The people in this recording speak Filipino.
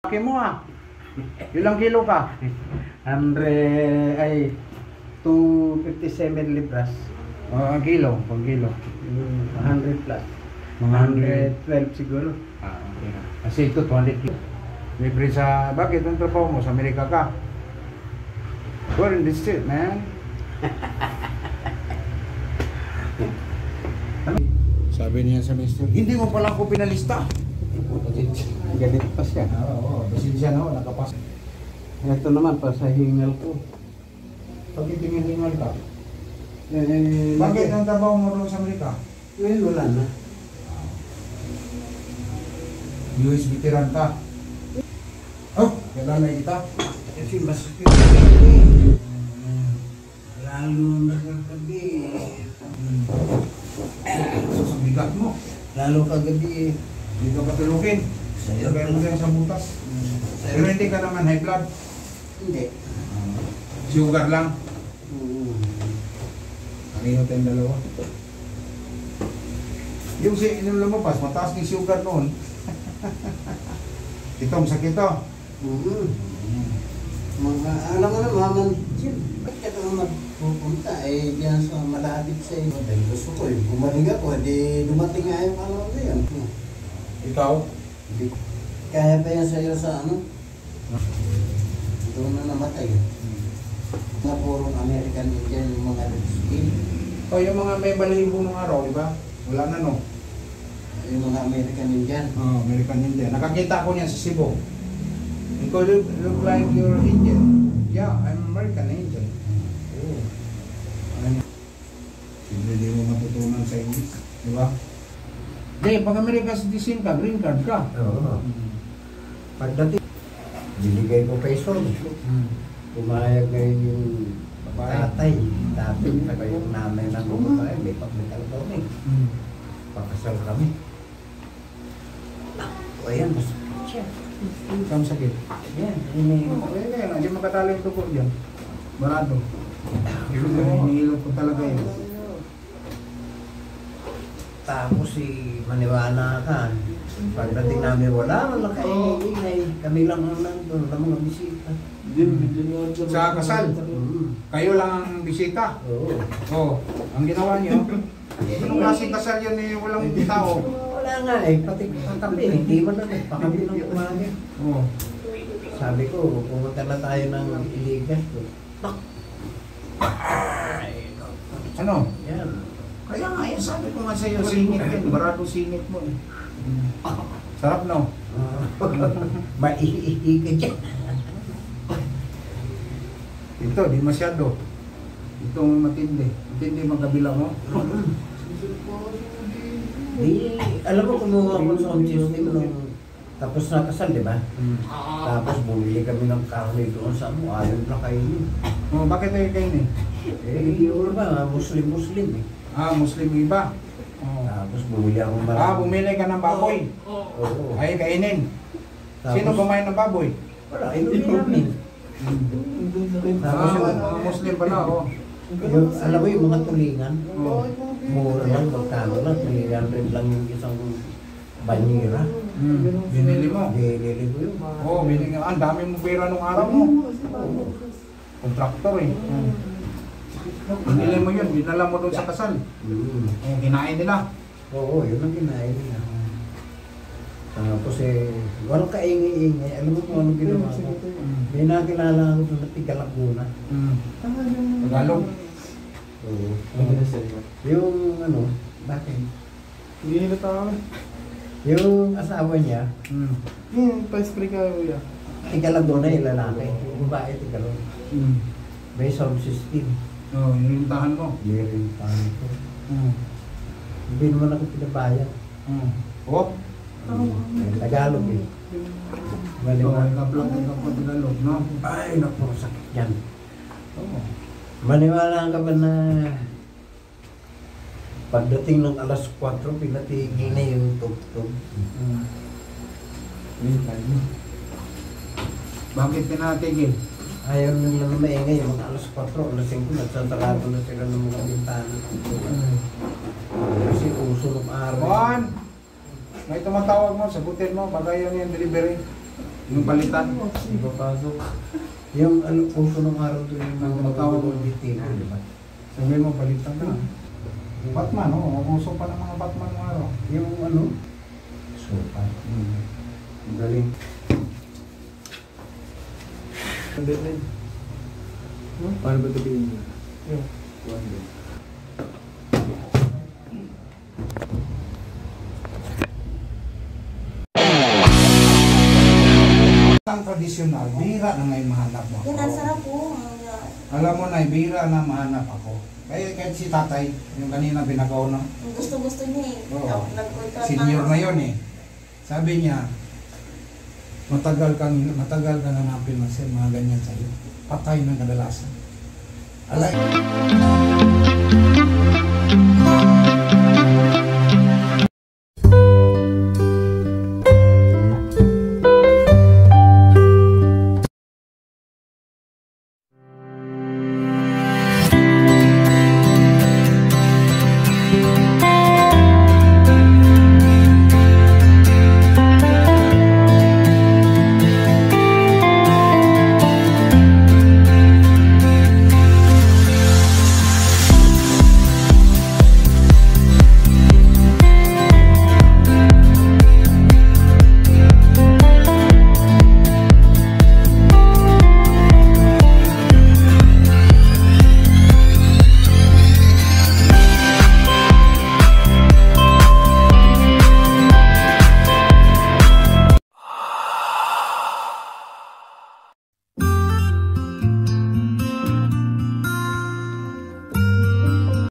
Laki mo ah. Ilang kilo ka? 100 ay 257 libras. Ang kilo, pang kilo. 100 plus. Mga 112 siguro. Okay. Kasi ito 200 kilo. Libre sa, bakit ang trabaho mo? Sa Amerika ka? We're in the street, man. Sabi niya sa mister, hindi mo pala ako pinalista. Galit pa siya. Oo, pasensya na, nakapas. Ito naman pa sa hingal ko. Pagkitingin-hingal ka. Bakit? Bakit ang trabaho mo doon sa Amerika? Well, wala na. US veteran ka. Oh, kilala kita. Kasi mas lalo na kagabi. Sa bigat mo. Lalo kagabi. Hindi ka patulugin. Lagay mo siya sa butas. Pero hindi ka naman high blood. Hindi. Sugar lang. Pareho tayong dalawa. Yung yung lumabas, mataas ni sugar noon. Itong sakit to. Mga, alam mo naman, ba't ka naman magpupunta diyan sa malapit sa iyo? Dahil gusto ko gumaling ako, dumating nga yung alam ko yan. Ikaw? Hindi. Kaya pa yan sa'yo sa ano? Doon na namatay. Mga purong American Indian yung mga skin. O yung mga may balahibo ng araw, di ba? Wala na no? Yung mga American Indian. Oh, American Indian. Nakakita ko niyan sa Cebu. Ikaw look like you're Indian. Yeah, I'm American Indian. Oh. Ano? Hindi mo matutunan sa English. Di ba? Hindi, pag American citizen ka, green card ka. Oo. Pagdating, binigay ko peso. Pumayag ngayon yung tatay. Tatay, saka yung nanay ng babae. May pagkakal kami. Pakasal kami. O yan, masakit siya. Saan sakit? Yan, iniinom. Kaya hindi makatalo yung tuko dyan. Barado. Hinihilot ko talaga yun. Tapos maniwala ka. Pagdating namin, wala man lang kaingay. Kami lang ang nandun, na mga bisita. Sa kasal? Kayo lang ang bisita? Oo. Oo. Ang ginawa niyo? Anong klaseng kasal yun walang tao? Wala nga pati ang kape, hindi man lang pakabi ng umaga. Oo. Sabi ko, pumunta na tayo ng Iligas. Ano? Yan. Kaya nga yan, sabi ko nga sa'yo, singit yan. Barado singit mo eh. Sarap no? Maiihi ka dyan. Ito, di masyado. Itong matindi. Matindi magkabila mo. Di, alam mo, kumuha ko sa system nung tapos nakasal, di ba? Tapos bumili kami ng kahoy doon sa mo, ayaw na kainin. Oh, bakit tayo kainin? Yun ba, Muslim eh. Muslim iba. Oh. Tapos bumili ako marami. Bumili ka ng baboy. Oo. Ay, kainin. Sino kumain ng baboy? Wala, inumin namin. Tapos Mga Muslim pala, oh. yung, alam mo yung mga tulingan, Oh. mura lang, magkano lang, 300 lang yung isang banyera. Binili mo? Binili ko yun. Oo, binili nga. Ang dami mong pera nung araw mo. Kontraktor eh. Binili mo yun, binala mo doon sa kasal. Kinain nila. Oo, yun ang kinain nila. Tapos walang kaingay-ingay. Alam mo kung anong ginawa ko? May nakilala ako doon na Tigalaguna. Tagalog. Oo. Yung ano, bakit? Hindi na tao. Yung asawa niya, Pa-spray ka, kuya. Tigalaguna yung lalaki. Yung babae Tigalog. May sound system. Oo, hinintahan mo. Meron tayo ko. Hindi naman ako pinabayad. Oh? Tagalog eh. So, Maniwala. ikaw pa Tagalog, no? Ay, naku, sakit yan. Maniwala ka ba na pagdating ng alas 4, pinatigil na yung tugtog. Bakit pinatigil? Ayaw nila na maingay, yung mga alas 4, alas 5, nagsasarado na sila ng mga bintana. Kasi uso ng araw. Juan! May tumatawag mo, sagutin mo, baka yun yung delivery. Yung palitan. Ipapasok. Yung ano, puso ng araw doon yung mga Matawag mo. dito, di ba? Sabihin mo, palitan na. Batman, oo. Uso pa ng mga Batman ng araw. Yung ano, sopa. Ang galing. Ang deadline. Paano ba sabihin niyo? Yung. Ang tradisyonal, bihira na ngayon mahanap mo Yan, ang ako. sarap po. Alam mo na, bihira na mahanap ako. Kaya kahit si tatay, yung kanina binagaw na, Ang gusto-gusto niya eh. Oo. Nag-contract senior na yun eh. Sabi niya, matagal ka nanapin mga ganyan sa'yo. Patay ng kadalasan. Alay.